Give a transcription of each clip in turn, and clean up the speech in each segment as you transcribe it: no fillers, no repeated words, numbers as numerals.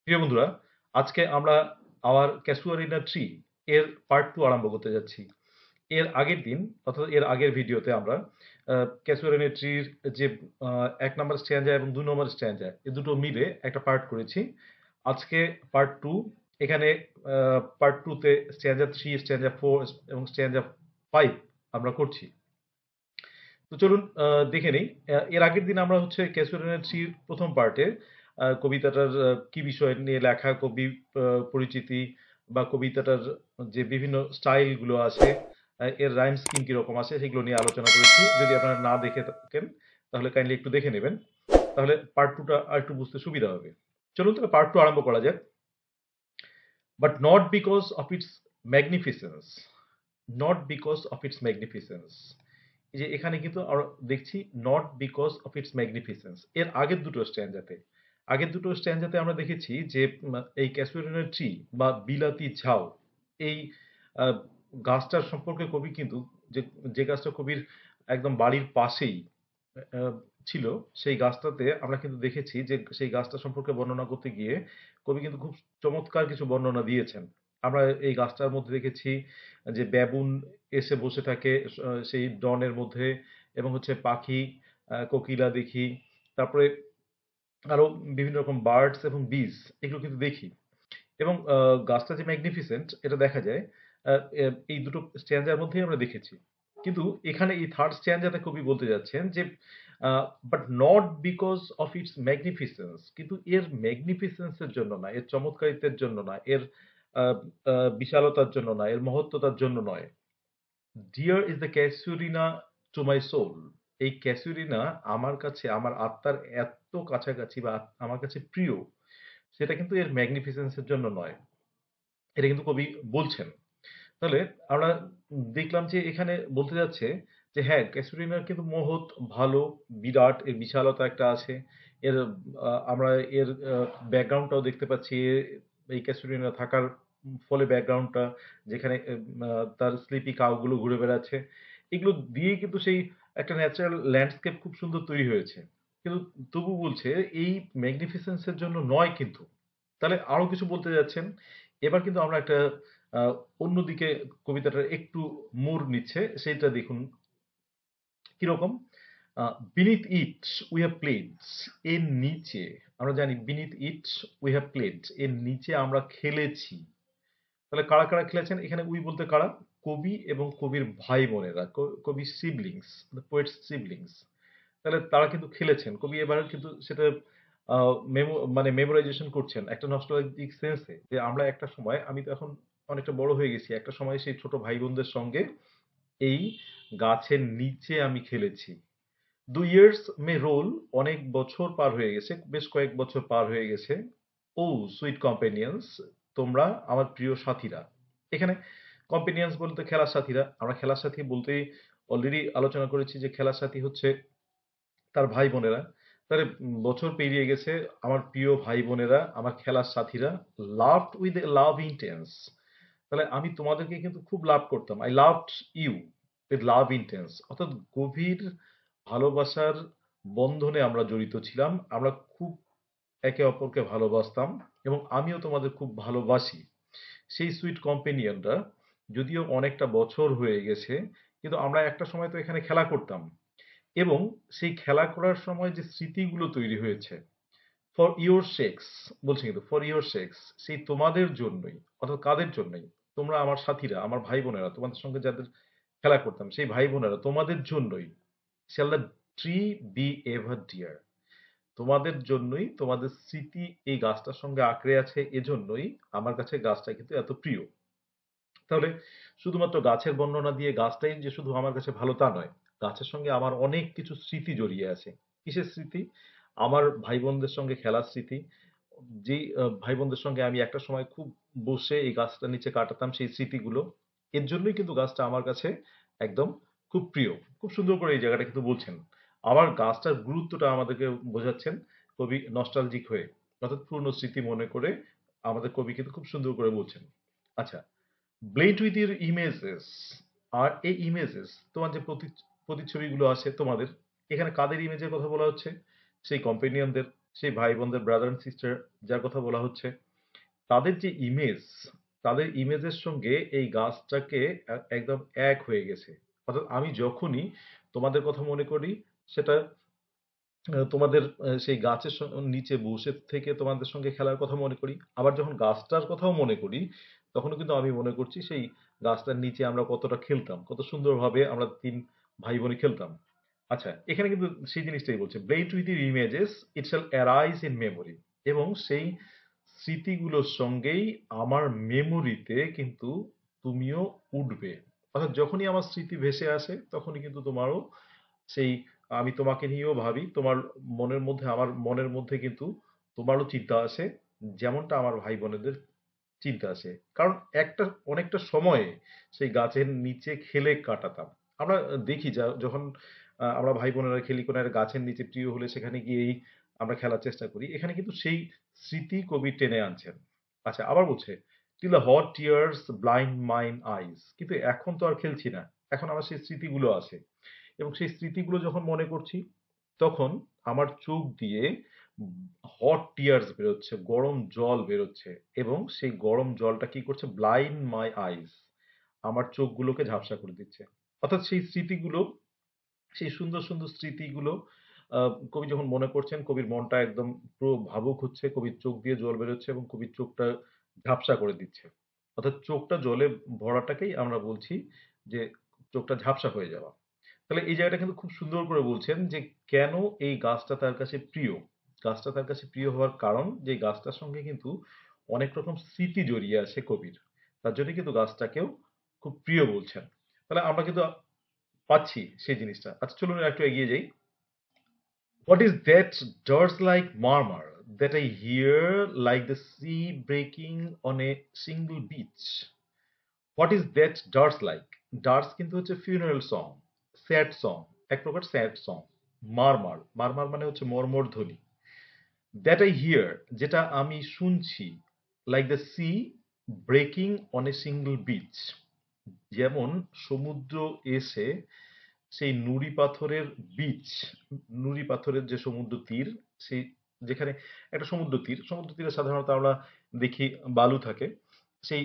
প্রিয় বন্ধুরা, আজকে আমরা আওয়ার ক্যাসুয়ারিনা ট্রি এর পার্ট 2 আরম্ভ করতে যাচ্ছি। এর আগের দিন অর্থাৎ এর আগের ভিডিওতে আমরা ক্যাসুয়ারিনা ট্রির যে ১ নাম্বার স্ট্যাঞ্জা এবং ২ নম্বর স্ট্যাঞ্জা এ দুটো মিলে একটা পার্ট করেছি। আজকে পার্ট 2 এখানে পার্ট 2 তে স্ট্যাঞ্জা 3, স্ট্যাঞ্জা 4 এবং স্ট্যাঞ্জা 5 আমরা করছি। তো চলুন দেখে নেই। এর আগের দিন আমরা হচ্ছে ক্যাসুয়ারিনা ট্রির ১ম পার্টে কবিতাটার কি বিষয় নিয়ে লেখা, কবি পরিচিতি বা কবিতাটার যে বিভিন্ন স্টাইল গুলো আছে, এর রাইম স্কিম কিরকম আছে সেগুলো নিয়ে আলোচনা করেছি। যদি আপনারা না দেখে থাকেন তাহলে কাইন্ডলি একটু দেখে নেবেন। তাহলে পার্ট 2 টা আরেকটু বুঝতে সুবিধা হবে। চলুন তাহলে পার্ট 2 আরম্ভ করা যাক। But not because of its magnificence, not because of its magnificence. এই যে এখানে কিন্তু আমরা দেখছি not because of its magnificence. এর আগের দুটো স্ট্যান্ডাতে আমরা দেখেছি যে এই ক্যাসুয়ারিনা ট্রি বা বিলাতি ঝাউ, এই আহ, গাছটার সম্পর্কে কবি কিন্তু যে যে গাছটা কবির একদম বাড়ির পাশেই আহ, ছিল, সেই গাছটাতে আমরা কিন্তু দেখেছি যে সেই গাছটা সম্পর্কে বর্ণনা করতে গিয়ে কবি কিন্তু খুব চমৎকার কিছু বর্ণনা দিয়েছেন। আমরা এই গাছটার মধ্যে দেখেছি যে বেবুন এসে বসে থাকে সেই ডনের মধ্যে, এবং হচ্ছে পাখি, কোকিলা দেখি, তারপরে আরো বিভিন্ন রকম বার্ডস এবং বিজ, এগুলো কিন্তু দেখি। এবং গাছটা যে ম্যাগনিফিসেন্ট এটা দেখা যায় এই দুটো স্ট্যান্ডার মধ্যেই আমরা দেখেছি। কিন্তু এখানে এই থার্ড স্ট্যান্ডাতে কবি বলতে যাচ্ছেন যে but not because of its magnificence, কিন্তু এর ম্যাগনিফিসেন্সের জন্য না, এর চমৎকারিতার জন্য না, এর আহ, বিশালতার জন্য না, এর মহত্বতার জন্য নয়। Dear is the casuarina to my soul. এই ক্যাসুরিনা আমার কাছে, আমার আত্মার এত কাছাকাছি বা আমার কাছে প্রিয়, সেটা কিন্তু এর ম্যাগনিফিসেন্সের জন্য নয়। এটা কিন্তু কবি বলছেন। তাহলে আমরা দেখলাম যে এখানে বলতে যাচ্ছে যে হ্যাঁ, ক্যাসুরিনার কিন্তু মহৎ, ভালো, বিরাট, এর বিশালতা একটা আছে। এর আমরা এর ব্যাকগ্রাউন্ডটাও দেখতে পাচ্ছি। এই ক্যাসুরিনা থাকার ফলে ব্যাকগ্রাউন্ডটা যেখানে তার স্লিপি কাউগুলো ঘুরে বেড়াচ্ছে, এগুলো দিয়ে কিন্তু সেই একটা ন্যাচারাল ল্যান্ডস্কেপ খুব সুন্দর তৈরি হয়েছে। কিন্তু তবু বলছে এই ম্যাগনিফিসেন্সের জন্য নয় কিন্তু। তাহলে আরো কিছু বলতে যাচ্ছেন। এবার কিন্তু আমরা একটা আহ, অন্যদিকে কবিতাটার একটু মোড় নিচ্ছে, সেইটা দেখুন কিরকম। Beneath it we have played, এর নিচে আমরা জানি beneath it we have played, এর নিচে আমরা খেলেছি। তাহলে কারা কারা খেলেছেন এখানে? উই বলতে কারা? কবি এবং কবির ভাই বোনেরা, কবি সিবলিংস, পোয়েটস সিবলিংস। তাহলে তারা কিন্তু খেলেছেন। কবি এবার কিন্তু সেটা মানে মেমোরাইজেশন করছেন একটা নস্টালজিক সেন্সে, যে আমরা একটা সময়, আমি তো এখন অনেকটা বড় হয়ে গেছি, একটা সময় সেই ছোট ভাই বোনদের সঙ্গে এই গাছের নিচে আমি খেলেছি। 2 ইয়ার্স মে রোল, অনেক বছর পার হয়ে গেছে, বেশ কয়েক বছর পার হয়ে গেছে। ও সুইট কম্পেনিয়ন্স, তোমরা আমার প্রিয় সাথীরা। এখানে কম্পেনিয়ন্স বলতে খেলার সাথীরা। আমরা খেলার সাথী বলতেই অলরেডি আলোচনা করেছি যে খেলার সাথী হচ্ছে তার ভাই বোনেরা। তাহলে বছর পেরিয়ে গেছে, আমার প্রিয় ভাই বোনেরা, আমার খেলার সাথীরা, লাভড উইথ লাভ ইন্টেন্স। তাহলে আমি তোমাদেরকে কিন্তু খুব লাভ করতাম, I loved you with love intense, অর্থাৎ গভীর ভালোবাসার বন্ধনে আমরা জড়িত ছিলাম, আমরা খুব একে অপরকে ভালোবাসতাম, এবং আমিও তোমাদের খুব ভালোবাসি। সেই সুইট কম্পেনিয়নরা, যদিও অনেকটা বছর হয়ে গেছে, কিন্তু আমরা একটা সময় তো এখানে খেলা করতাম, এবং সেই খেলা করার সময় যে স্মৃতিগুলো তৈরি হয়েছে, ফর ইওর শেক্স বলছে কিন্তু, ফর ইওর শেক্স, সেই তোমাদের জন্যই। অর্থাৎ কাদের জন্যই? তোমরা আমার সাথীরা, আমার ভাই বোনেরা, তোমাদের সঙ্গে যাদের খেলা করতাম সেই ভাই বোনেরা, তোমাদের জন্যই shall the tree be ever dear. তোমাদের জন্যই, তোমাদের স্মৃতি এই গাছটার সঙ্গে আঁকড়ে আছে, এজন্যই আমার কাছে গাছটা কিন্তু এত প্রিয়। তাহলে শুধুমাত্র গাছের বর্ণনা দিয়ে গাছটাই যে শুধু আমার কাছে ভালো তা নয়, গাছের সঙ্গে আমার অনেক কিছু স্মৃতি জড়িয়ে আছে। কিসের স্মৃতি? আমার ভাই বোনদের সঙ্গে খেলার স্মৃতি। যেই ভাই বোনদের সঙ্গে আমি একটা সময় খুব বসে এই গাছটার নিচে কাটাতাম, সেই স্মৃতিগুলো। এর জন্যই কিন্তু গাছটা আমার কাছে একদম খুব প্রিয়। খুব সুন্দর করে এই জায়গাটা কিন্তু বলছেন। আবার গাছটার গুরুত্বটা আমাদেরকে বোঝাচ্ছেন কবি নস্টালজিক হয়ে, অর্থাৎ পুরনো স্মৃতি মনে করে আমাদের কবি কিন্তু খুব সুন্দর করে বলছেন। আচ্ছা, ব্লেড উইথ ইউর ইমেজেস। আর এই ইমেজেস, তোমার যে প্রতিচ্ছবিগুলো আছে তোমাদের, এখানে কাদের ইমেজের কথা বলা হচ্ছে? সেই কম্পেনিয়নদের। সেই ভাই বোনদের ব্রাদার এন্ড সিস্টার যার কথা বলা হচ্ছে, তাদের যে ইমেজ, তাদের ইমেজের সঙ্গে এই গাছটাকে একদম এক হয়ে গেছে। অর্থাৎ আমি যখনই তোমাদের কথা মনে করি, সেটা তোমাদের সেই গাছের নিচে বসে থেকে তোমাদের সঙ্গে খেলার কথা মনে করি। আবার যখন গাছটার কথাও মনে করি, তখনও কিন্তু আমি মনে করছি সেই গাছটার নিচে আমরা কতটা খেলতাম, কত সুন্দরভাবে আমরা ৩ ভাই বোনে খেলতাম। আচ্ছা, এখানে কিন্তু সেই জিনিসটাই বলছে, blade with your images it shall arise in memory. এবং সেই স্মৃতিগুলোর সঙ্গেই আমার মেমোরিতে কিন্তু তুমিও উঠবে। অর্থাৎ যখনই আমার স্মৃতি ভেসে আসে, তখনই কিন্তু তোমারও সেই, আমি তোমাকে নিয়েও ভাবি, তোমার মনের মধ্যে, আমার মনের মধ্যে কিন্তু তোমারও চিন্তা আসে, যেমনটা আমার ভাই বোনেদের চিন্তা আসে। কারণ একটা অনেকটা সময়ে সেই গাছের নিচে খেলে কাটাতাম। আমরা দেখি যখন আমরা ভাই বোনেরা খেলি কোনো একটা গাছের নিচে প্রিয় হলে সেখানে গিয়েই আমরা খেলার চেষ্টা করি। এখানে কিন্তু সেই স্মৃতি কবি টেনে আনছেন। আচ্ছা, আবার বলছে, till the hot tears blind mine eyes। কিন্তু এখন তো আর খেলছি না। এখন আমার সেই স্মৃতিগুলো আছে। এবং সেই স্মৃতিগুলো যখন মনে করছি, তখন আমার চোখ দিয়ে হট টিয়ার্স বেরোচ্ছে, গরম জল বেরোচ্ছে। এবং সেই গরম জলটা কি করছে, ব্লাইন্ড মাই আইস, আমার চোখগুলোকে ঝাপসা করে দিচ্ছে। অর্থাৎ সেই স্মৃতিগুলো, সেই সুন্দর সুন্দর স্মৃতিগুলো কবি যখন মনে করছেন, কবির মনটা একদম পুরো ভাবুক হচ্ছে, কবির চোখ দিয়ে জল বেরোচ্ছে এবং কবির চোখটা ঝাপসা করে দিচ্ছে। অর্থাৎ চোখটা জলে ভরাটাকেই আমরা বলছি যে চোখটা ঝাপসা হয়ে যাওয়া। তাহলে এই জায়গাটা কিন্তু খুব সুন্দর করে বলছেন যে কেন এই গাছটা তার কাছে প্রিয়। গাছটা তার কাছে প্রিয় হওয়ার কারণ, যে গাছটার সঙ্গে কিন্তু অনেক রকম স্মৃতি জড়িয়ে আছে কবির। তার জন্য কিন্তু গাছটাকেও খুব প্রিয় বলছেন। তাহলে আমরা কিন্তু পাচ্ছি সেই জিনিসটা। আচ্ছা, চলুন একটু এগিয়ে যাই। What is that dirge like murmur that I hear like the sea breaking on a single beach? What is that dirge like? Dirge কিন্তু হচ্ছে funeral song, sad song, এক প্রকার sad song। মারমার, মারমার মানে হচ্ছে মর্মর ধ্বনি। That I hear, যেটা আমি শুনছি, like the sea breaking on a single beach। যেমন সমুদ্র এসে সেই নুড়ি পাথরের বিচ, নুড়ি পাথরের যে সমুদ্র তীর, সেই যেখানে একটা সমুদ্র তীর, সমুদ্র তীরে সাধারণত আমরা দেখি বালু থাকে, সেই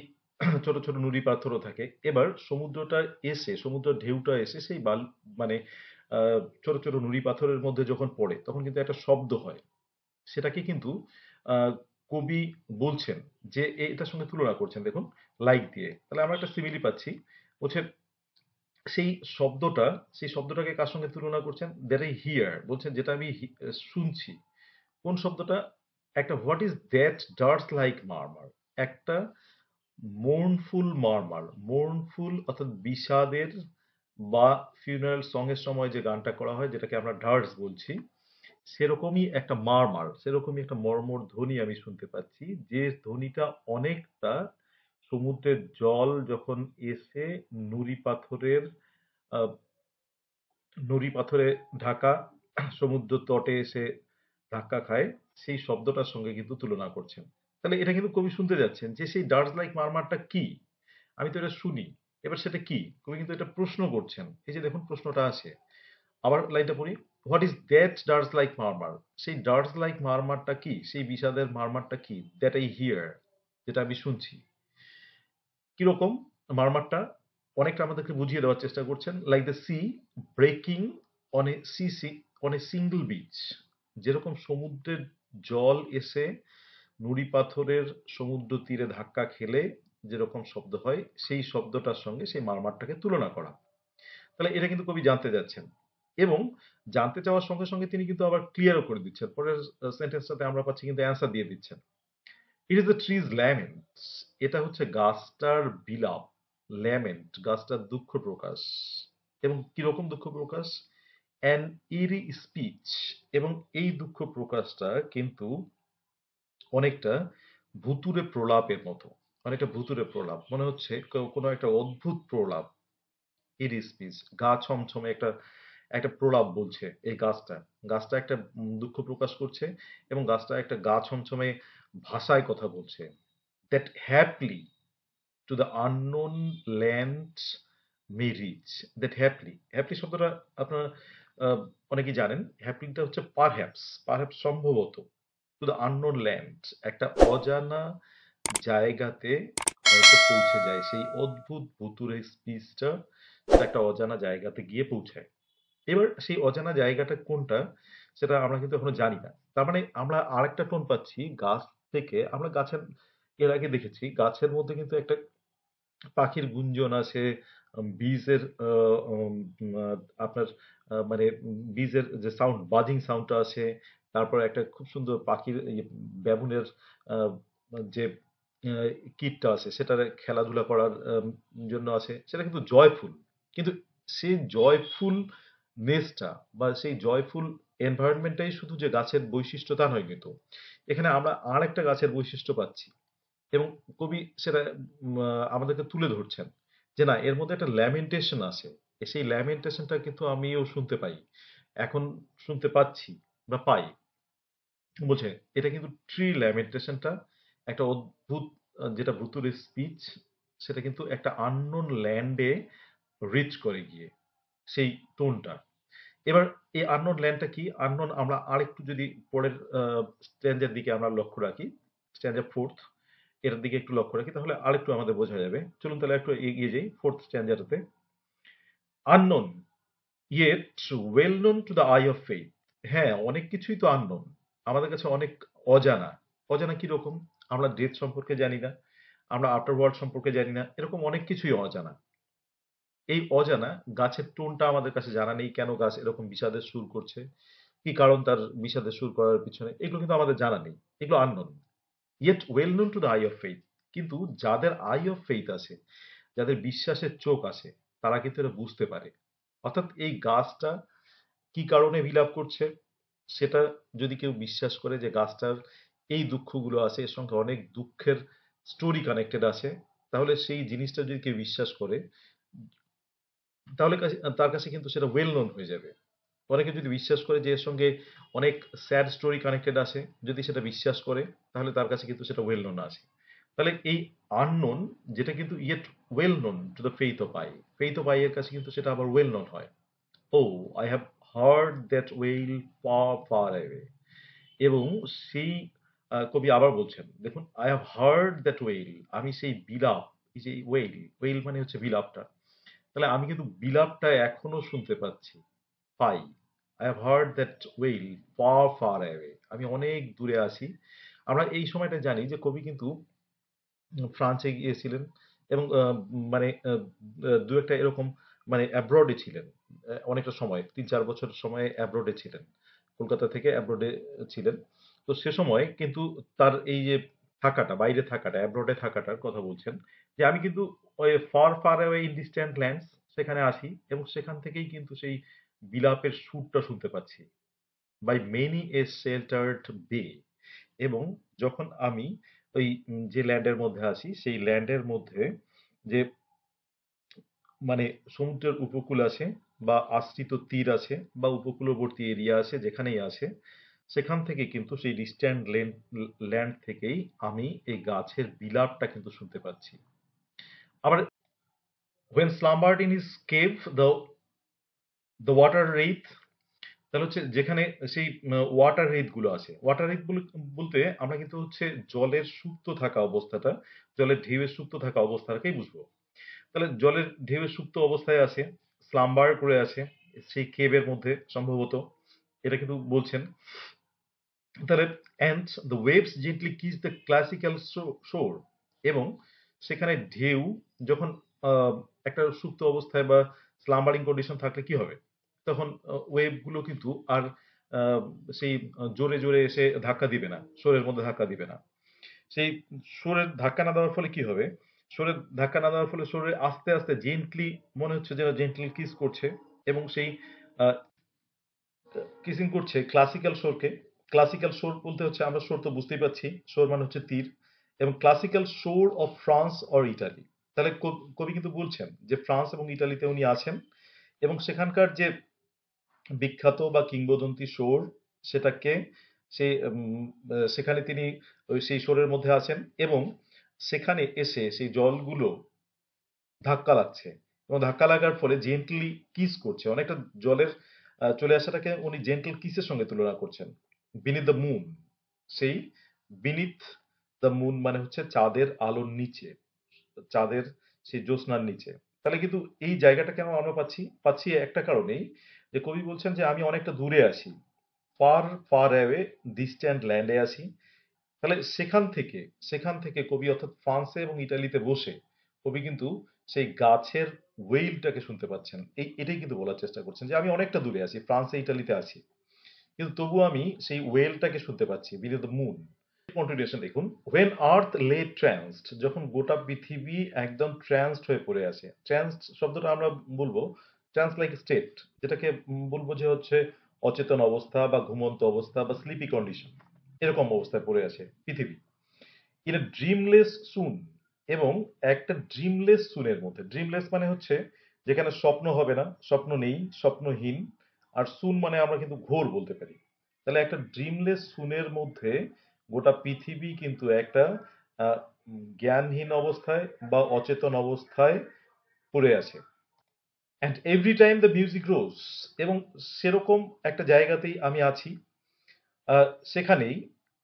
ছোট ছোট নুড়ি পাথরও থাকে। এবার সমুদ্রটা এসে, সমুদ্রের ঢেউটা এসে সেই বালু, মানে ছোট ছোট নুড়ি পাথরের মধ্যে যখন পড়ে, তখন কিন্তু একটা শব্দ হয়। সেটাকে কিন্তু আহ, কবি বলছেন যে এটার সঙ্গে তুলনা করছেন, দেখুন লাইক দিয়ে। তাহলে আমরা একটা সিমিলি পাচ্ছি। বলছে সেই শব্দটা, সেই শব্দটাকে কার সঙ্গে তুলনা করছেন, দ্যাট আই হিয়ার, বলছেন যেটা আমি শুনছি। কোন শব্দটা? একটা what is that dirge like murmur, একটা মোর্নফুল মারমার। মোর্নফুল অর্থাৎ বিষাদের, বা ফিউনারাল সং এর সময় যে গানটা করা হয়, যেটাকে আমরা ডার্স বলছি, সেরকমই একটা মারমার, সেরকমই একটা মর্মর ধ্বনি আমি শুনতে পাচ্ছি, যে ধ্বনিটা অনেকটা সমুদ্রের জল যখন এসে নুড়ি পাথরের আহ, নুড়ি পাথরে ঢাকা সমুদ্র তটে এসে ধাক্কা খায়, সেই শব্দটার সঙ্গে কিন্তু তুলনা করছেন। তাহলে এটা কিন্তু কবি শুনতে যাচ্ছেন যে সেই ডার্স লাইক মারমারটা কি। আমি তো এটা শুনি, এবার সেটা কি, কবি কিন্তু এটা প্রশ্ন করছেন। এই যে দেখুন প্রশ্নটা আছে, আবার লাইনটা পড়ি। What is that dirge like murmur, সেই ডার্স লাইক মারমারটা কি, সেই বিষাদের মারমারটা কি, দ্যাট আই হিয়ার, যেটা আমি শুনছি। কিরকম মারমারটা? অনেকটা আমাদেরকে বুঝিয়ে দেওয়ার চেষ্টা করছেন। Like the sea breaking on a on a single beach. যেরকম সমুদ্রের জল এসে নুড়ি পাথরের সমুদ্র তীরে ধাক্কা খেলে যেরকম শব্দ হয়, সেই শব্দটার সঙ্গে সেই মারমারটাকে তুলনা করা। তাহলে এটা কিন্তু কবি জানতে যাচ্ছেন, এবং জানতে চাওয়ার সঙ্গে সঙ্গে তিনি কিন্তু আবার ক্লিয়ারও করে দিচ্ছেন। পরের সেন্টেন্সটাতে আমরা পাচ্ছি কিন্তু অ্যান্সার দিয়ে দিচ্ছেন। It is the trees lament, এটা হচ্ছে গাছটার বিলাপ। ল্যামেন্ট, গাছটার দুঃখ প্রকাশ। এবং কিরকম দুঃখ প্রকাশ? অ্যান ইরি স্পিচ, এবং এই দুঃখ প্রকাশটা কিন্তু অনেকটা ভুতুড়ে প্রলাপের মতো। অনেকটা ভুতুড়ে প্রলাপ মনে হচ্ছে, কোনো একটা অদ্ভুত প্রলাপ। ইরি স্পিচ, গা ছমছমে একটা একটা প্রলাপ বলছে এই গাছটা। গাছটা একটা দুঃখ প্রকাশ করছে, এবং গাছটা একটা গা ছমছমে ভাষায় কথা বলছে। That haply to the unknown land may reach. That haply, haply শব্দটা আপনারা অনেকেই জানেন। হ্যাপলিটা হচ্ছে পারহ্যাপস, পারহ্যাপস সম্ভবত। টু দ্য আননোন ল্যান্ড, একটা অজানা জায়গাতে হয়তো পৌঁছে যায়। সেই অদ্ভুত ভুতুড়ে স্পিচটা একটা অজানা জায়গাতে গিয়ে পৌঁছায়। এবার সেই অজানা জায়গাটা কোনটা সেটা আমরা কিন্তু এখনো জানি না। তার মানে আমরা আরেকটা টোন পাচ্ছি গাছ থেকে। আমরা গাছের এর আগে দেখেছি গাছের মধ্যে কিন্তু একটা পাখির গুঞ্জন আছে, বীজের আপনার মানে বীজের যে সাউন্ড বাজিং সাউন্ডটা আছে। তারপরে একটা খুব সুন্দর পাখির ব্যাবনের আ যে আ কীটটা আছে সেটার খেলাধুলা করার জন্য আছে। সেটা কিন্তু জয়ফুল। কিন্তু সেই জয়ফুল নেসটা বা সেই জয়ফুল এনভায়রনমেন্টটাই শুধু যে গাছের বৈশিষ্ট্য তা নয় কিন্তু। এখানে আমরা আরেকটা গাছের বৈশিষ্ট্য পাচ্ছি। এবং কবি সেটা আমাদেরকে তুলে ধরছেন যে না এর মধ্যে একটা ল্যামেন্টেশন আছে। সেই ল্যামেন্টেশনটা কিন্তু আমিও শুনতে পাই। এখন শুনতে পাচ্ছি বা পাই। বলছে এটা কিন্তু ট্রি ল্যামেন্টেশনটা একটা অদ্ভুত যেটা ভুতুড়ে স্পিচ সেটা কিন্তু একটা আননোন ল্যান্ডে রিচ করে গিয়ে সেই টোনটা। এবার এই আননোন ল্যান্ডটা কি? আননোন আমরা আরেকটু যদি পরের স্ট্যান্জার দিকে আমরা লক্ষ্য রাখি, স্ট্যান্জা 4th এটার দিকে একটু লক্ষ্য রাখি তাহলে আরেকটু আমাদের বোঝা যাবে। চলুন তাহলে একটু এগিয়ে যাই 4th স্ট্যান্জাটাতে। Unknown yet well known to the eye of faith. হ্যাঁ, অনেক কিছুই তো আননোন। আমাদের কাছে অনেক অজানা। অজানা কিরকম? আমরা ডেথ সম্পর্কে জানি না। আমরা আফটার ওয়ার্ল্ড সম্পর্কে জানি না। এরকম অনেক কিছুই অজানা। এই অজানা গাছের টোনটা আমাদের কাছে জানা নেই কেন গাছ এরকম বিষাদের সুর করছে, কি কারণ তার বিষাদের সুর করার পিছনে এগুলো কিন্তু আমাদের জানা নেই, এগুলো unknown. Yet well known to the eye of faith. কিন্তু যাদের আই অফ ফেইথ আছে, যাদের বিশ্বাসের চোখ আছে, তারা কিন্তু এটা বুঝতে পারে। অর্থাৎ এই গাছটা কি কারণে বিলাপ করছে সেটা যদি কেউ বিশ্বাস করে যে গাছটার এই দুঃখগুলো আছে, এর সঙ্গে অনেক দুঃখের স্টোরি কানেক্টেড আছে, তাহলে সেই জিনিসটা যদি কেউ বিশ্বাস করে তাহলে তার কাছে কিন্তু সেটা ওয়েল নোন হয়ে যাবে। অনেকে যদি বিশ্বাস করে যে এর সঙ্গে অনেক স্যাড স্টোরি কানেক্টেড আছে, যদি সেটা বিশ্বাস করে তাহলে তার কাছে কিন্তু সেটা ওয়েল নোন আছে। তাহলে এই আননোন যেটা কিন্তু yet well known to the faith of eye, faith of eye এর কাছে কিন্তু সেটা আবার ওয়েল নোন হয়। Oh I have heard that wail far far away. এবং সেই কবি আবার বলছেন দেখুন I have heard that wail, আমি সেই বিলাপ, এই যে ওয়েল, ওয়েল মানে হচ্ছে বিলাপটা, তাহলে আমি কিন্তু বিলাপটা এখনো শুনতে পাচ্ছি, পাই। I have heard that wail far, far away. আমি অনেক দূরে আছি। আমরা এই সময়টা জানি যে কবি কিন্তু ফ্রান্সে গিয়েছিলেন এবং মানে ২ একটা এরকম মানে অ্যাব্রড এ ছিলেন। অনেকটা সময় ৩-৪ বছর সময় অ্যাব্রড এ ছিলেন। কলকাতা থেকে অ্যাব্রড এ ছিলেন। তো সে সময় কিন্তু তার এই যে থাকাটা, বাইরে থাকাটা, অ্যাব্রড এ থাকাটার কথা বলছেন যে আমি কিন্তু ওই far, far away in distant lands সেখানে আছি এবং সেখান থেকেই কিন্তু সেই বিলাপের সুরটা শুনতে পাচ্ছি। বাই মেনি এ শেল্টার্ড বে। এবং যখন আমি ওই যে ল্যান্ডের মধ্যে আছি সেই ল্যান্ডের মধ্যে যে মানে সমুদ্রের উপকূল আছে বা আশ্রিত তীর আছে বা উপকূলবর্তী এরিয়া আছে যেখানেই আছে সেখান থেকে কিন্তু সেই ডিস্ট্যান্ট ল্যান্ড থেকেই আমি এই গাছের বিলাপটা কিন্তু শুনতে পাচ্ছি। আবার when slumbered in his cave the water wraith, তাহলে হচ্ছে যেখানে সেই ওয়াটার রেইথ গুলো আছে। ওয়াটার রেইথ বলতে আমরা কিন্তু হচ্ছে জলের সুপ্ত থাকা অবস্থাটা, জলের ঢেউয়ের সুপ্ত থাকা অবস্থাটাকেই বুঝবো। তাহলে জলের ঢেউয়ের সুপ্ত অবস্থায় আছে, স্লাম্বার করে আছে সেই কেভের মধ্যে সম্ভবত। এটা কিন্তু বলছেন। তাহলে and the waves gently kiss the classical shore, এবং সেখানে ঢেউ যখন আহ, একটা সুপ্ত অবস্থায় বা স্লাম্বারিং কন্ডিশন থাকলে কি হবে তখন ওয়েভ গুলো কিন্তু আর আহ, সেই জোরে জোরে এসে ধাক্কা দিবে না, শোরের মধ্যে ধাক্কা দিবে না। সেই শোরের ধাক্কা না দেওয়ার ফলে কি হবে, শোরের ধাক্কা না দেওয়ার ফলে শোরে আস্তে আস্তে জেন্টলি মনে হচ্ছে যেন জেন্টলি কিস করছে এবং সেই কিসিং করছে ক্লাসিক্যাল শোরকে। ক্লাসিক্যাল শোর বলতে হচ্ছে আমরা শোর তো বুঝতেই পারছি, শোর মানে হচ্ছে তীর, এবং ক্লাসিক্যাল শোর অফ ফ্রান্স অর ইটালি। তাহলে কবি কিন্তু বলছেন যে ফ্রান্স এবং ইটালিতে উনি আছেন এবং সেখানকার যে বিখ্যাত বা কিংবদন্তি শোর সেটাকে সে সেখানে তিনি সেই শোরের মধ্যে আছেন এবং সেখানে এসে সেই জলগুলো ধাক্কা লাগছে এবং ধাক্কা লাগার ফলে জেন্টলি কিস করছে অনেকটা জলের চলে আসাটাকে উনি জেন্টল কিসের সঙ্গে তুলনা করছেন, বিনিথ দ্য মুন। সেই বিনিথ দ্য মুন মানে হচ্ছে চাঁদের আলোর নিচে, চাঁদের সেই জ্যোৎস্নার নিচে। তাহলে কিন্তু এই জায়গাটা কেন আমরা পাচ্ছি? পাচ্ছি একটা কারণেই, যে কবি বলছেন যে আমি অনেকটা দূরে আছি, ফার ফার অ্যাওয়ে ডিস্ট্যান্ট ল্যান্ডে আছি। তাহলে সেখান থেকে কবি অর্থাৎ ফ্রান্সে এবং ইতালিতে বসে কবি কিন্তু সেই গাছের ওয়েইলটাকে শুনতে পাচ্ছেন। এটাই কিন্তু বলার চেষ্টা করছেন যে আমি অনেকটা দূরে আছি, ফ্রান্সে ইতালিতে আছি, কিন্তু তবুও আমি সেই ওয়েলটাকে শুনতে পাচ্ছি, বিনে দ্য মুন। কন্টিনিউশন দেখুন, হোয়েন আর্থ লে ট্রান্সড, যখন গোটা পৃথিবী একদম ট্রান্সড হয়ে পড়ে আছে। ট্রান্সড শব্দটা আমরা বলবো ট্রান্স লাইক স্টেট, যেটাকে বলবো যে হচ্ছে অচেতন অবস্থা বা ঘুমন্ত অবস্থা বা স্লিপি কন্ডিশন, এরকম অবস্থায় পড়ে আছে পৃথিবী। ইন এ ড্রিমলেস সুন, এবং একটা ড্রিমলেস সুনের মধ্যে। ড্রিমলেস মানে হচ্ছে যেখানে স্বপ্ন হবে না, স্বপ্ন নেই, স্বপ্নহীন। আর সুন মানে আমরা কিন্তু ঘোর বলতে পারি। তাহলে একটা ড্রিমলেস সুনের মধ্যে গোটা পৃথিবী কিন্তু একটা জ্ঞানহীন অবস্থায় বা অচেতন অবস্থায় পড়ে আছে। And every time the music rose, এবং সেরকম একটা জায়গাতেই আমি আছি। সেখানেই,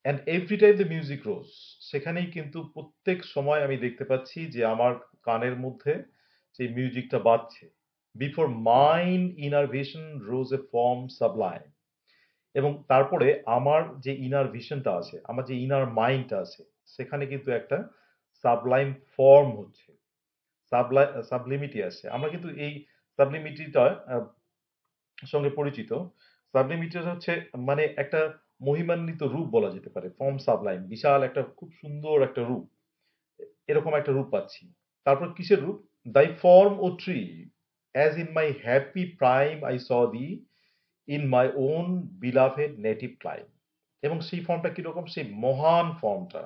and every time the music rose, সেখানেই কিন্তু প্রত্যেক সময় আমি দেখতে পাচ্ছি যে আমার কানের মধ্যে সেই মিউজিকটা বাজছে। বিফোর মাইন ইনার ভিশন রোজ এ ফর্ম সাবলাইম, এবং তারপরে আমার যে ইনার ভিশনটা আছে, আমার যে ইনার মাইন্ডটা আছে, সেখানে কিন্তু একটা সাবলাইম ফর্ম হচ্ছে, সাবলিমিটি আছে। আমরা কিন্তু এই সাবলিমিটিটা সঙ্গে পরিচিত। সাবলিমিটার হচ্ছে মানে একটা মহিমান্বিত রূপ বলা যেতে পারে। ফর্ম সাবলাইম, বিশাল একটা খুব সুন্দর একটা রূপ, এরকম একটা রূপ পাচ্ছি। তারপর কিসের রূপ? Thy form O tree, as in my happy prime I saw thee in my own beloved native clime. এবং সেই ফর্মটা কিরকম? সেই মহান ফর্মটা,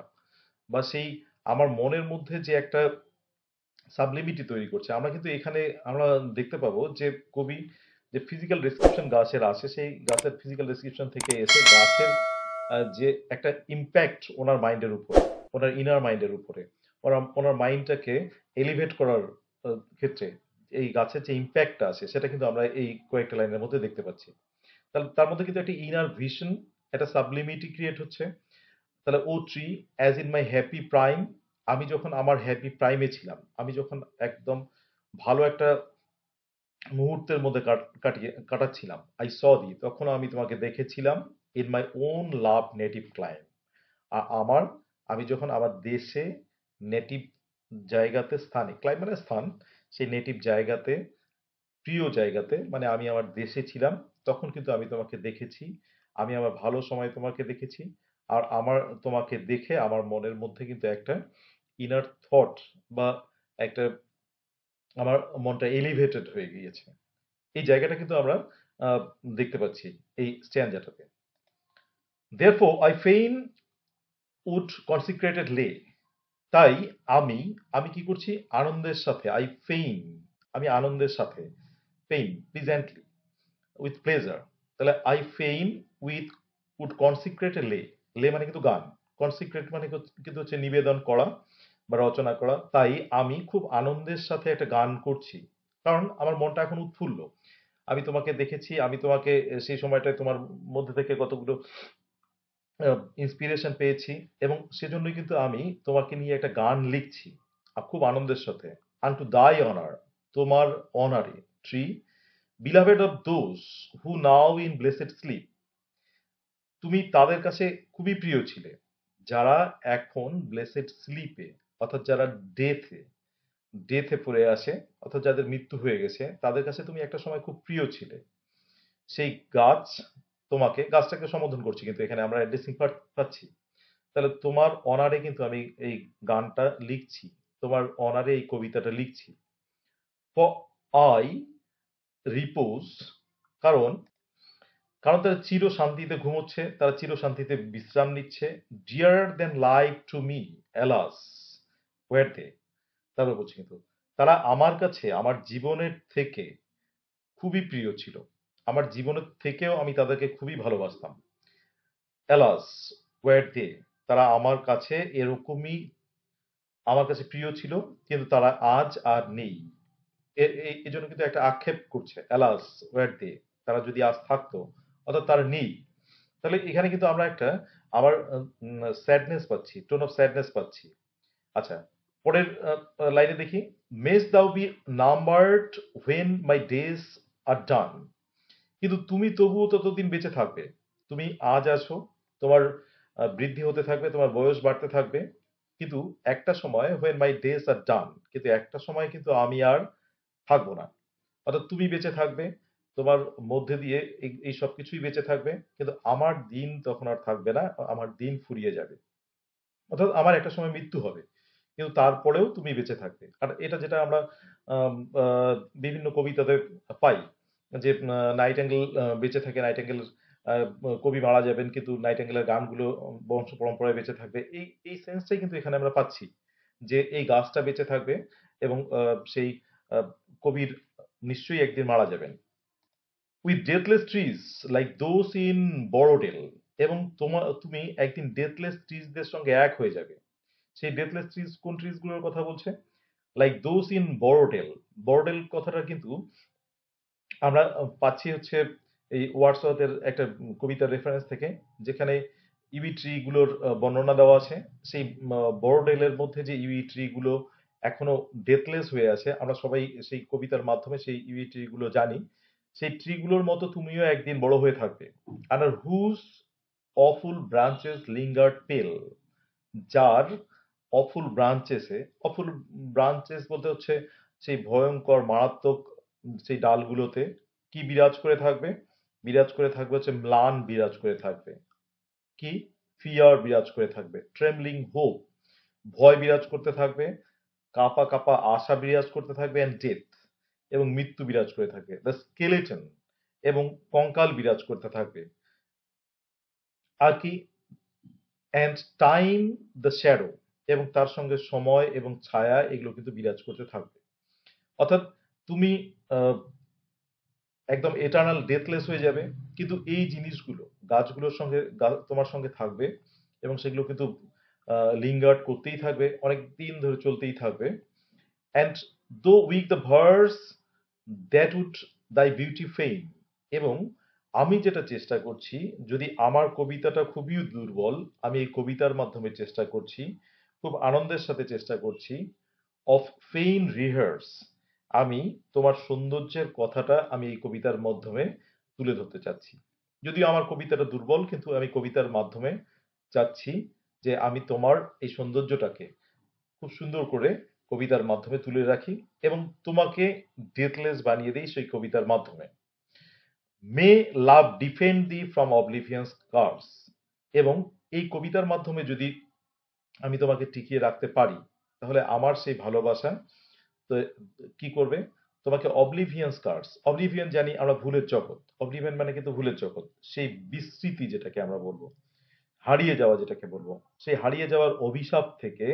বা সেই আমার মনের মধ্যে যে একটা সাবলিমিটি তৈরি করছে। আমরা কিন্তু এখানে আমরা দেখতে পাবো যে কবি যে ফিজিক্যাল ডেসক্রিপশন গাছের আছে, সেই গাছের ফিজিক্যাল ডেসক্রিপশন থেকে এসে গাছের যে একটা ইম্প্যাক্ট ওনার মাইন্ডের উপরে, ওনার ইনার মাইন্ডের উপরে, ওনার মাইন্ডটাকে এলিভেট করার ক্ষেত্রে এই গাছের যে ইম্প্যাক্টটা আছে সেটা কিন্তু আমরা এই কয়েকটা লাইনের মধ্যে দেখতে পাচ্ছি। তাহলে তার মধ্যে কিন্তু একটা ইনার ভিশন, একটা সাবলিমিটি ক্রিয়েট হচ্ছে। তাহলে O tree, as in my happy prime, আমি যখন আমার হ্যাপি প্রাইমে ছিলাম, আমি যখন একদম ভালো একটা মুহূর্তের মধ্যে কাটাচ্ছিলাম, আই স দি, তখন আমি তোমাকে দেখেছিলাম in my on love native clime. আমার, আমি যখন আমার দেশে, নেটিভ জায়গাতে, স্থানে, ক্লাইম মানে স্থান, সেই নেটিভ জায়গাতে, প্রিয় জায়গাতে, মানে আমি আমার দেশে ছিলাম, তখন কিন্তু আমি তোমাকে দেখেছি। আমি আমার ভালো সময় তোমাকে দেখেছি। আর আমার তোমাকে দেখে আমার মনের মধ্যে কিন্তু একটা ইনার থট বা একটা, আমার মনটা এলিভেটেড হয়ে গিয়েছে। এই জায়গাটা কিন্তু আমরা আহ, দেখতে পাচ্ছি এই স্ট্যান্ডাটাতে। দেয়ারফোর আই ফেইন উড কনসিক্রেটেড লে, তাই আমি, আমি কি করছি? আনন্দের সাথে, আই ফেইন, আমি আনন্দের সাথে, ফেইন প্লিজেন্টলি, উইথ প্লেজার। তাহলে আই ফেইন উইথ উড কনসিক্রেট এ লে, লে মানে কিন্তু গান, কনসিক্রেট মানে কিন্তু হচ্ছে নিবেদন করা বা রচনা করা। তাই আমি খুব আনন্দের সাথে একটা গান করছি, কারণ আমার মনটা এখন উৎফুল্ল। আমি তোমাকে দেখেছি, আমি তোমাকে সেই সময়টায় তোমার মধ্যে থেকে কতগুলো ইন্সপিরেশন পেয়েছি, এবং সেজন্যই কিন্তু আমি তোমাকে নিয়ে একটা গান লিখছি খুব আনন্দের সাথে। আনটু দাই অনার, তোমার অনারে, tree, beloved of those who now in blessed sleep, তুমি তাদের কাছে খুবই প্রিয় ছিলে যারা এখন ব্লেসেড স্লিপে, অর্থাৎ যারা ডেথে, ডেথে পড়ে আসে, অর্থাৎ যাদের মৃত্যু হয়ে গেছে, তাদের কাছে তুমি একটা সময় খুব প্রিয় ছিলে। সেই গাছ তোমাকে, গাছটাকে সম্বোধন করছি কিন্তু এখানে আমরা অ্যাড্রেসিং পাচ্ছি। তাহলে তোমার অনারে কিন্তু আমি এই গানটা লিখছি, তোমার অনারে এই কবিতাটা লিখছি। ফর আই রিপোজ, কারণ, কারণ তারা চির শান্তিতে ঘুমোচ্ছে, তারা চির শান্তিতে বিশ্রাম নিচ্ছে। Dear then life to me, alas were they, তারপরে বলছি কিন্তু তারা আমার কাছে আমার জীবনের থেকে খুবই প্রিয় ছিল, আমার জীবনের থেকেও আমি তাদেরকে খুবই ভালোবাসতাম। অ্যালাস ওয়ার দে, তারা আমার কাছে এরকমই, আমার কাছে প্রিয় ছিল, কিন্তু তারা আজ আর নেই। এই জন্য কিন্তু একটা আক্ষেপ করছে, অ্যালাস ওয়ার দে, তারা যদি আজ থাকতো, অর্থাৎ তারা নেই। তাহলে এখানে কিন্তু আমরা একটা আবার স্যাডনেস পাচ্ছি, টোন অফ স্যাডনেস পাচ্ছি। আচ্ছা, পরের লাইনে দেখি, mayst thou be numbered when my days are done. কিন্তু তুমি তবুও ততদিন বেঁচে থাকবে। তুমি আজ আছো, তোমার বৃদ্ধি হতে থাকবে, তোমার বয়স বাড়তে থাকবে, কিন্তু একটা সময় when my days are done, কিন্তু একটা সময় কিন্তু আমি আর থাকবো না। অর্থাৎ তুমি বেঁচে থাকবে, তোমার মধ্যে দিয়ে এই সব কিছুই বেঁচে থাকবে, কিন্তু আমার দিন তখন আর থাকবে না, আমার দিন ফুরিয়ে যাবে। অর্থাৎ আমার একটা সময় মৃত্যু হবে, কিন্তু তারপরেও তুমি বেঁচে থাকবে। আর এটা যেটা আমরা আম, আহ, বিভিন্ন কবিতাতে পাই, যে নাইটেঙ্গেল বেঁচে থাকে, নাইটেঙ্গেল কবি মারা যাবেন কিন্তু নাইটেঙ্গেলের গানগুলো বংশ পরম্পরায় বেঁচে থাকবে। এই সেন্সটাই কিন্তু এখানে আমরা পাচ্ছি, যে এই গাছটা বেঁচে থাকবে এবং সেই আহ, কবির নিশ্চয়ই একদিন মারা যাবেন। With deathless trees like those in বড়োডেল। এবং তুমি একদিন ডেথলেস ট্রিজদের সঙ্গে এক হয়ে যাবে। সেই ডেথলেস ট্রিজ কোন ট্রিজ গুলোর কথা বলছে? Like those in বড়োডেল। বড়োডেল কথাটা কিন্তু আমরা পাচ্ছি হচ্ছে এই ওয়ার্ডসওয়ার্থের একটা কবিতার রেফারেন্স থেকে, যেখানে ইউই ট্রি গুলোর বর্ণনা দেওয়া আছে। সেই বড়োডেলের মধ্যে যে ইউই ট্রি গুলো এখনো ডেথলেস হয়ে আছে, আমরা সবাই সেই কবিতার মাধ্যমে সেই ইউই ট্রি গুলো জানি। সেই ট্রি গুলোর মতো তুমিও একদিন বড় হয়ে থাকবে। Under whose awful branches lingered pale. যার অফুল ব্রাঞ্চেসে, অফুল ব্রাঞ্চেস বলতে হচ্ছে সেই ভয়ঙ্কর মারাত্মক সেই ডালগুলোতে কি বিরাজ করে থাকবে? বিরাজ করে থাকবে হচ্ছে ম্লান বিরাজ করে থাকবে। কি? ফিয়ার বিরাজ করে থাকবে, ট্রেমলিং হোপ, ভয় বিরাজ করতে থাকবে, কাঁপা কাঁপা আশা বিরাজ করতে থাকবে, অ্যান্ড ডেথ, এবং মৃত্যু বিরাজ করে থাকবে, দ্য স্কেলেটন, এবং কঙ্কাল বিরাজ করতে থাকবে। আর কি? অ্যান্ড টাইম দ্য শ্যাডো, এবং তার সঙ্গে সময় এবং ছায়া এগুলো কিন্তু বিরাজ করতে থাকবে। অর্থাৎ তুমি আহ, একদম এটার্নাল ডেথলেস হয়ে যাবে, কিন্তু এই জিনিসগুলো গাছগুলোর সঙ্গে তোমার সঙ্গে থাকবে, এবং সেগুলো কিন্তু লিঙ্গার্ড করতেই থাকবে, অনেক দিন ধরে চলতেই থাকবে। And though weak the verse that would thy beauty fame. এবং আমি যেটা চেষ্টা করছি, যদি আমার কবিতাটা খুবই দুর্বল, আমি এই কবিতার মাধ্যমে চেষ্টা করছি, খুব আনন্দের সাথে চেষ্টা করছি, অফ ফেইন রিহার্স, আমি তোমার সৌন্দর্যের কথাটা আমি এই কবিতার মাধ্যমে তুলে ধরতে চাচ্ছি। যদিও আমার কবিতাটা দুর্বল, কিন্তু আমি কবিতার মাধ্যমে চাচ্ছি যে আমি তোমার এই সৌন্দর্যটাকে খুব সুন্দর করে কবিতার মাধ্যমে তুলে রাখি, এবং তোমাকে ডেথলেস বানিয়ে দিই সেই কবিতার মাধ্যমে। মে লাভ ডিফেন্ড দি ফ্রম অবলিভিয়ান্স কার্স। এবং এই কবিতার মাধ্যমে যদি আমি তোমাকে টিকিয়ে রাখতে পারি, তাহলে আমার সেই ভালোবাসা তো কি করবে? তোমাকে অবলিভিয়ান্স কার্স, অবলিভিয়ান জানি আমরা ভুলের জগৎ, অবলিভিয়ান মানে কিন্তু ভুলের জগৎ, সেই বিস্মৃতি যেটাকে আমরা বলবো, হারিয়ে যাওয়া যেটাকে বলবো, সেই হারিয়ে যাওয়ার অভিশাপ থেকে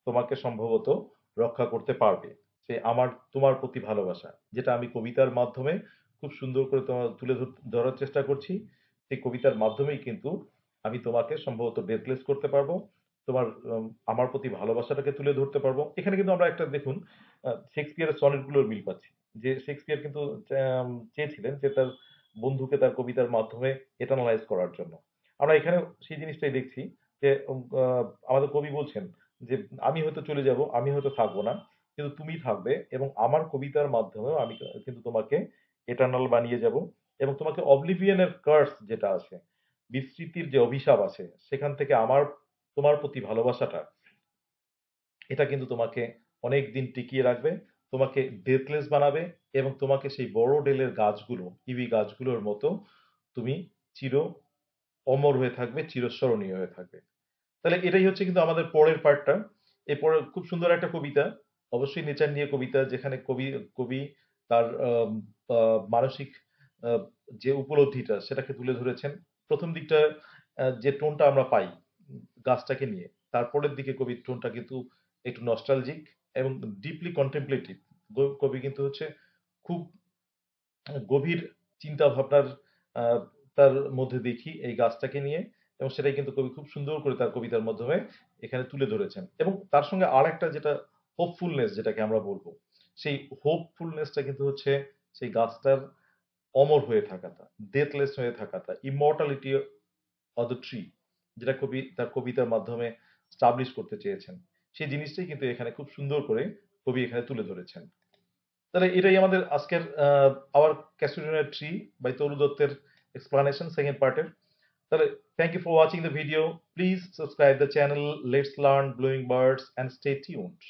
তোমাকে সম্ভবত রক্ষা করতে পারবে সেই আমার তোমার প্রতি ভালোবাসা, যেটা আমি কবিতার মাধ্যমে খুব সুন্দর করে তোমার তুলে ধরার চেষ্টা করছি। সেই কবিতার মাধ্যমেই কিন্তু আমি তোমাকে সম্ভবত ডেথলেস করতে পারবো, তোমার আমার প্রতি ভালোবাসাটাকে তুলে ধরতে পারবো। এখানে কিন্তু আমরা একটা দেখুন, শেক্সপিয়ারের সনেট গুলোর মিল পাচ্ছি, যে শেক্সপিয়ার কিন্তু চেয়েছিলেন যে তার বন্ধুকে তার কবিতার মাধ্যমে এটানালাইজ করার জন্য। আমরা এখানে সেই জিনিসটাই দেখছি, যে আমাদের কবি বলছেন যে আমি হয়তো চলে যাব, আমি হয়তো থাকবো না, কিন্তু তুমি থাকবে, এবং আমার কবিতার মাধ্যমেও আমি কিন্তু তোমাকে এটার্নাল বানিয়ে যাব, এবং তোমাকে অবলিভিয়নের কার্স যেটা আছে, বিস্মৃতির যে অভিশাপ আছে, সেখান থেকে আমার তোমার প্রতি ভালোবাসাটা, এটা কিন্তু তোমাকে অনেক দিন টিকিয়ে রাখবে, তোমাকে ডেথলেস বানাবে, এবং তোমাকে সেই বড় ডেলের গাছগুলো, কিবি গাছগুলোর মতো তুমি চির অমর হয়ে থাকবে, চিরস্মরণীয় হয়ে থাকবে। তাহলে এটাই হচ্ছে কিন্তু আমাদের পরের পার্টটা। এরপরে খুব সুন্দর একটা কবিতা, অবশ্যই নেচার নিয়ে কবিতা, যেখানে কবি কবি তার মানসিক আহ, যে উপলব্ধিটা সেটাকে তুলে ধরেছেন। প্রথম দিকটা যে টোনটা আমরা পাই গাছটাকে নিয়ে, তারপরের দিকে কবির টোনটা কিন্তু একটু নস্টালজিক এবং ডিপলি কন্টেম্পলেটিভ। কবি কিন্তু হচ্ছে খুব গভীর চিন্তা ভাবনার আহ, তার মধ্যে দেখি এই গাছটাকে নিয়ে, এবং সেটাই কিন্তু কবি খুব সুন্দর করে তার কবিতার মাধ্যমে এখানে তুলে ধরেছেন। এবং তার সঙ্গে আর একটা যেটা হোপফুলনেস যেটাকে আমরা বলবো, সেই হোপফুলনেসটা কিন্তু হচ্ছে সেই গাছটার অমর হয়ে থাকাটা, ডেথলেস হয়ে থাকাটা, ইমর্টালিটি অফ দ্য ট্রি, যেটা কবি তার কবিতার মাধ্যমে স্টাবলিশ করতে চেয়েছেন। সেই জিনিসটাই কিন্তু এখানে খুব সুন্দর করে কবি এখানে তুলে ধরেছেন। তাহলে এটাই আমাদের আজকের our casuarina tree by Toru দত্তের এক্সপ্লানেশন সেকেন্ড পার্টের। তাহলে thank you for watching the video. Please subscribe the channel let's learn blooming birds and stay tuned.